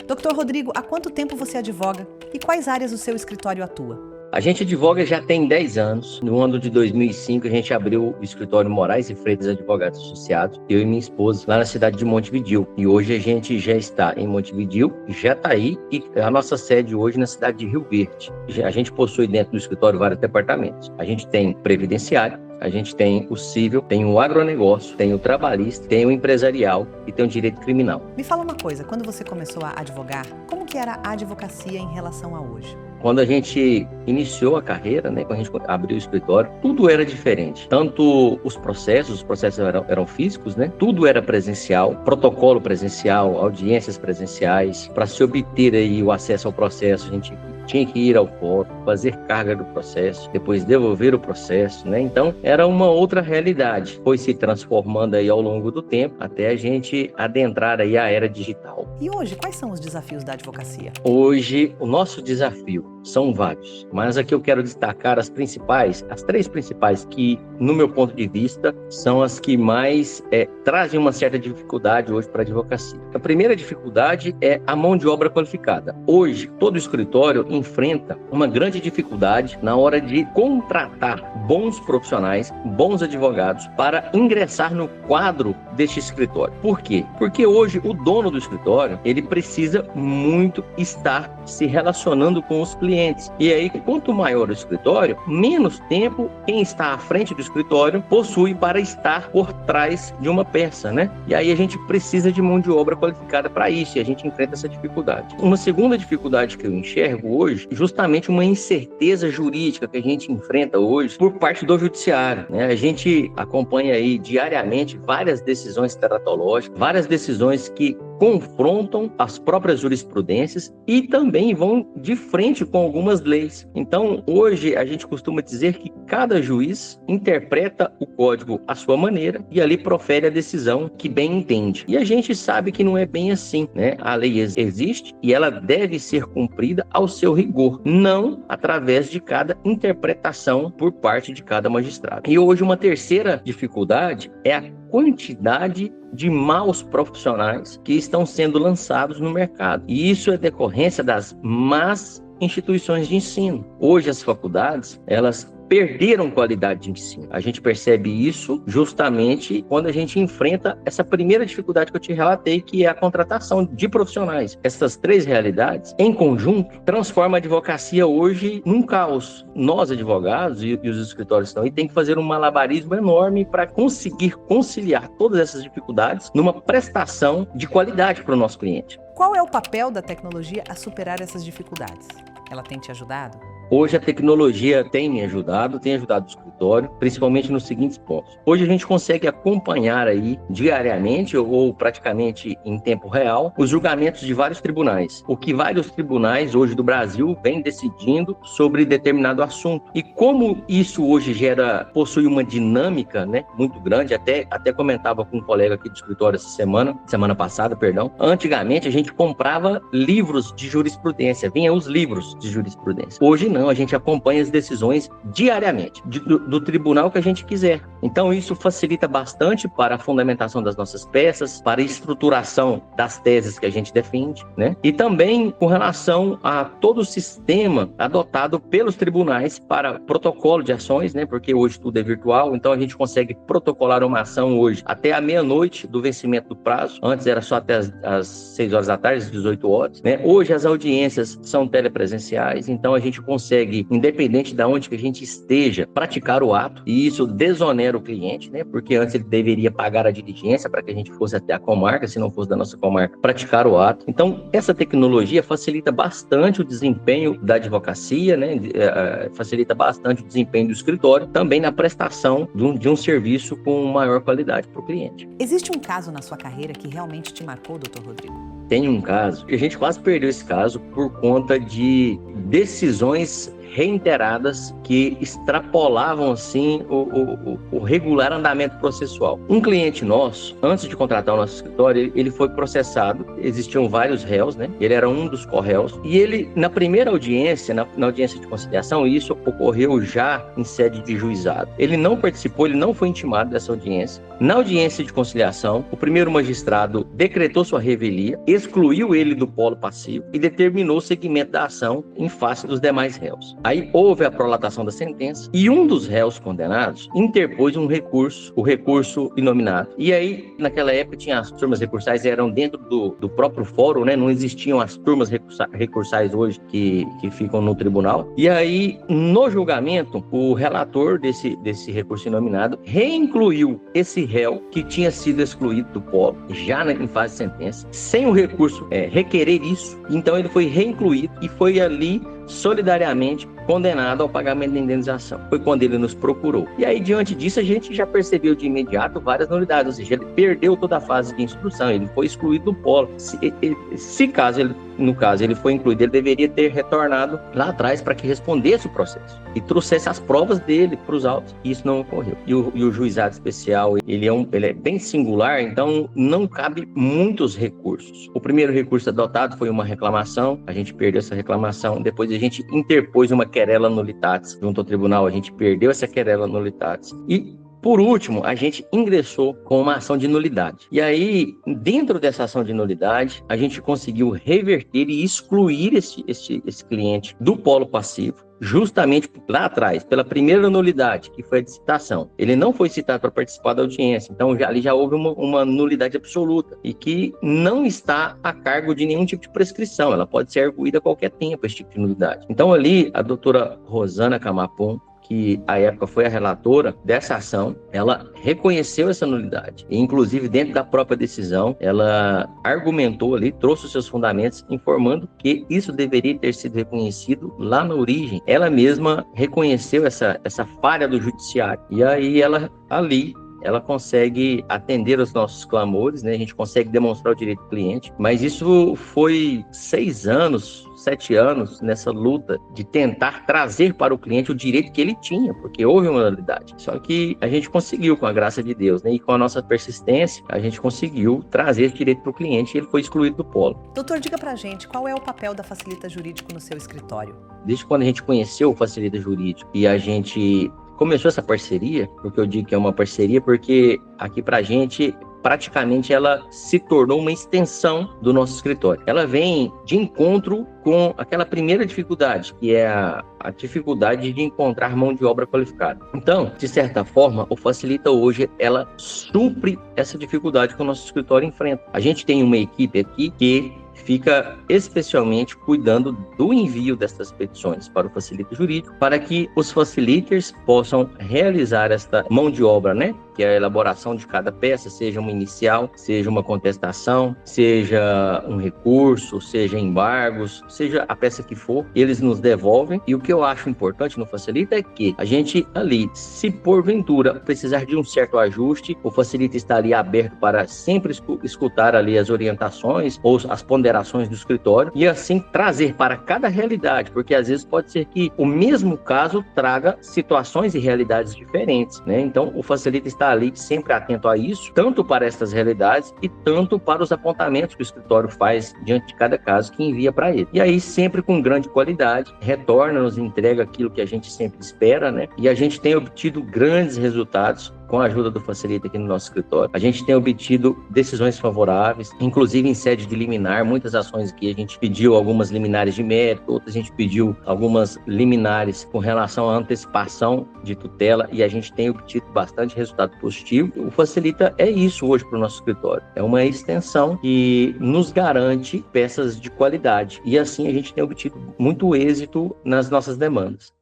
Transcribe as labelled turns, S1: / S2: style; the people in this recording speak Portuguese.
S1: Dr. Rodrigo, há quanto tempo você advoga e quais áreas o seu escritório atua?
S2: A gente advoga já tem 10 anos. No ano de 2005, a gente abriu o escritório Moraes e Freitas Advogados Associados, eu e minha esposa, lá na cidade de Montevidéu. E hoje a gente já está em Montevidéu, Jataí, e a nossa sede hoje na cidade de Rio Verde. A gente possui dentro do escritório vários departamentos. A gente tem previdenciário, a gente tem o civil, tem o agronegócio, tem o trabalhista, tem o empresarial e tem o direito criminal.
S1: Me fala uma coisa, quando você começou a advogar, como que era a advocacia em relação a hoje?
S2: Quando a gente iniciou a carreira, quando a gente abriu o escritório, tudo era diferente. Tanto os processos eram físicos, tudo era presencial, protocolo presencial, audiências presenciais. Para se obter aí o acesso ao processo, a gente tinha que ir ao fórum, fazer carga do processo, depois devolver o processo, Então, era uma outra realidade. Foi se transformando aí ao longo do tempo, até a gente adentrar aí a era digital.
S1: E hoje, quais são os desafios da advocacia?
S2: Hoje, o nosso desafio são vários, mas aqui eu quero destacar as três principais que, no meu ponto de vista, são as que mais trazem uma certa dificuldade hoje para a advocacia. A primeira dificuldade é a mão de obra qualificada. Hoje, todo escritório enfrenta uma grande dificuldade na hora de contratar bons profissionais, bons advogados, para ingressar no quadro deste escritório. Por quê? Porque hoje o dono do escritório, ele precisa muito estar se relacionando com os clientes. E aí, quanto maior o escritório, menos tempo quem está à frente do escritório possui para estar por trás de uma peça, E aí a gente precisa de mão de obra qualificada para isso, e a gente enfrenta essa dificuldade. Uma segunda dificuldade que eu enxergo hoje, justamente uma incerteza jurídica que a gente enfrenta hoje por parte do judiciário, A gente acompanha aí diariamente várias decisões teratológicas, várias decisões que confrontam as próprias jurisprudências e também vão de frente com algumas leis. Então, hoje a gente costuma dizer que cada juiz interpreta o código à sua maneira e ali profere a decisão que bem entende. E a gente sabe que não é bem assim, A lei existe e ela deve ser cumprida ao seu rigor, não através de cada interpretação por parte de cada magistrado. E hoje uma terceira dificuldade é a quantidade de maus profissionais que estão sendo lançados no mercado. E isso é decorrência das más instituições de ensino. Hoje as faculdades, elas perderam qualidade de ensino. A gente percebe isso justamente quando a gente enfrenta essa primeira dificuldade que eu te relatei, que é a contratação de profissionais. Essas três realidades, em conjunto, transformam a advocacia hoje num caos. Nós, advogados e os escritórios estão aí, tem que fazer um malabarismo enorme para conseguir conciliar todas essas dificuldades numa prestação de qualidade para o nosso cliente.
S1: Qual é o papel da tecnologia a superar essas dificuldades? Ela tem te ajudado?
S2: Hoje a tecnologia tem me ajudado, tem ajudado o escritório, principalmente nos seguintes pontos. Hoje a gente consegue acompanhar aí diariamente ou praticamente em tempo real os julgamentos de vários tribunais. O que vários tribunais hoje do Brasil vêm decidindo sobre determinado assunto. E como isso hoje possui uma dinâmica, muito grande, até comentava com um colega aqui do escritório semana passada. Antigamente a gente comprava livros de jurisprudência, vinha os livros de jurisprudência. Hoje não, a gente acompanha as decisões diariamente, do tribunal que a gente quiser. Então isso facilita bastante para a fundamentação das nossas peças, para a estruturação das teses que a gente defende, E também com relação a todo o sistema adotado pelos tribunais para protocolo de ações, Porque hoje tudo é virtual, então a gente consegue protocolar uma ação hoje até a meia-noite do vencimento do prazo. Antes era só até às 6 horas da tarde, às 18 horas, Hoje as audiências são telepresenciais, então a gente consegue, independente de onde que a gente esteja, praticar o ato, e isso desonera o cliente, Porque antes ele deveria pagar a diligência para que a gente fosse até a comarca, se não fosse da nossa comarca, praticar o ato. Então, essa tecnologia facilita bastante o desempenho da advocacia, facilita bastante o desempenho do escritório, também na prestação de um serviço com maior qualidade para o cliente.
S1: Existe um caso na sua carreira que realmente te marcou, Dr. Rodrigo?
S2: Tem um caso, e a gente quase perdeu esse caso por conta de decisões reiteradas que extrapolavam assim o regular andamento processual. Um cliente nosso, antes de contratar o nosso escritório, ele foi processado, existiam vários réus, né? Ele era um dos corréus, e ele, na primeira audiência, na audiência de conciliação, isso ocorreu já em sede de juizado. Ele não participou, ele não foi intimado dessa audiência. Na audiência de conciliação, o primeiro magistrado decretou sua revelia, excluiu ele do polo passivo e determinou o seguimento da ação em face dos demais réus. Aí houve a prolatação da sentença e um dos réus condenados interpôs um recurso, o recurso inominado. E aí, naquela época, tinha as turmas recursais, eram dentro do próprio fórum, né? Não existiam as turmas recursais hoje que ficam no tribunal. E aí, no julgamento, o relator desse recurso inominado reincluiu esse réu que tinha sido excluído do polo, já em fase de sentença, sem o recurso requerer isso. Então, ele foi reincluído e foi ali solidariamente condenado ao pagamento da indenização. Foi quando ele nos procurou. E aí, diante disso, a gente já percebeu de imediato várias nulidades, ou seja, ele perdeu toda a fase de instrução, ele foi excluído do polo. No caso ele foi incluído, ele deveria ter retornado lá atrás para que respondesse o processo e trouxesse as provas dele para os autos. Isso não ocorreu. E o juizado especial, ele é bem singular, então não cabe muitos recursos. O primeiro recurso adotado foi uma reclamação, a gente perdeu essa reclamação, depois a gente interpôs uma querela nullitatis junto ao tribunal, a gente perdeu essa querela nullitatis. E, por último, a gente ingressou com uma ação de nulidade. E aí, dentro dessa ação de nulidade, a gente conseguiu reverter e excluir esse cliente do polo passivo, justamente lá atrás, pela primeira nulidade, que foi a de citação. Ele não foi citado para participar da audiência, então ali já houve uma nulidade absoluta e que não está a cargo de nenhum tipo de prescrição, ela pode ser arguída a qualquer tempo, esse tipo de nulidade. Então ali, a doutora Rosana Camapon, que à época foi a relatora dessa ação, ela reconheceu essa nulidade. E, inclusive, dentro da própria decisão, ela argumentou ali, trouxe os seus fundamentos, informando que isso deveria ter sido reconhecido lá na origem. Ela mesma reconheceu essa falha do judiciário. E aí, ela consegue atender os nossos clamores, né? A gente consegue demonstrar o direito do cliente, mas isso foi 7 anos nessa luta de tentar trazer para o cliente o direito que ele tinha, porque houve uma nulidade. Só que a gente conseguiu, com a graça de Deus, né? E com a nossa persistência, a gente conseguiu trazer esse direito para o cliente e ele foi excluído do polo.
S1: Doutor, diga pra gente, qual é o papel da Facilita Jurídico no seu escritório?
S2: Desde quando a gente conheceu o Facilita Jurídico e a gente começou essa parceria, porque eu digo que é uma parceria, porque aqui pra gente, praticamente ela se tornou uma extensão do nosso escritório. Ela vem de encontro com aquela primeira dificuldade, que é a dificuldade de encontrar mão de obra qualificada. Então, de certa forma, o Facilita hoje, ela supre essa dificuldade que o nosso escritório enfrenta. A gente tem uma equipe aqui que fica especialmente cuidando do envio dessas petições para o Facilita Jurídico, para que os faciliters possam realizar esta mão de obra, né? Que é a elaboração de cada peça, seja uma inicial, seja uma contestação, seja um recurso, seja embargos, seja a peça que for, eles nos devolvem. E o que eu acho importante no Facilita é que a gente ali, se porventura precisar de um certo ajuste, o Facilita está ali aberto para sempre escutar ali as orientações ou as ponderações do escritório e assim trazer para cada realidade, porque às vezes pode ser que o mesmo caso traga situações e realidades diferentes, né? Então o Facilita está ali sempre atento a isso, tanto para estas realidades e tanto para os apontamentos que o escritório faz diante de cada caso que envia para ele. E aí sempre com grande qualidade, retorna, nos entrega aquilo que a gente sempre espera, né? E a gente tem obtido grandes resultados com a ajuda do Facilita aqui no nosso escritório. A gente tem obtido decisões favoráveis, inclusive em sede de liminar, muitas ações aqui a gente pediu algumas liminares de mérito, outras a gente pediu algumas liminares com relação à antecipação de tutela e a gente tem obtido bastante resultado positivo. O Facilita é isso hoje para o nosso escritório. É uma extensão que nos garante peças de qualidade e assim a gente tem obtido muito êxito nas nossas demandas.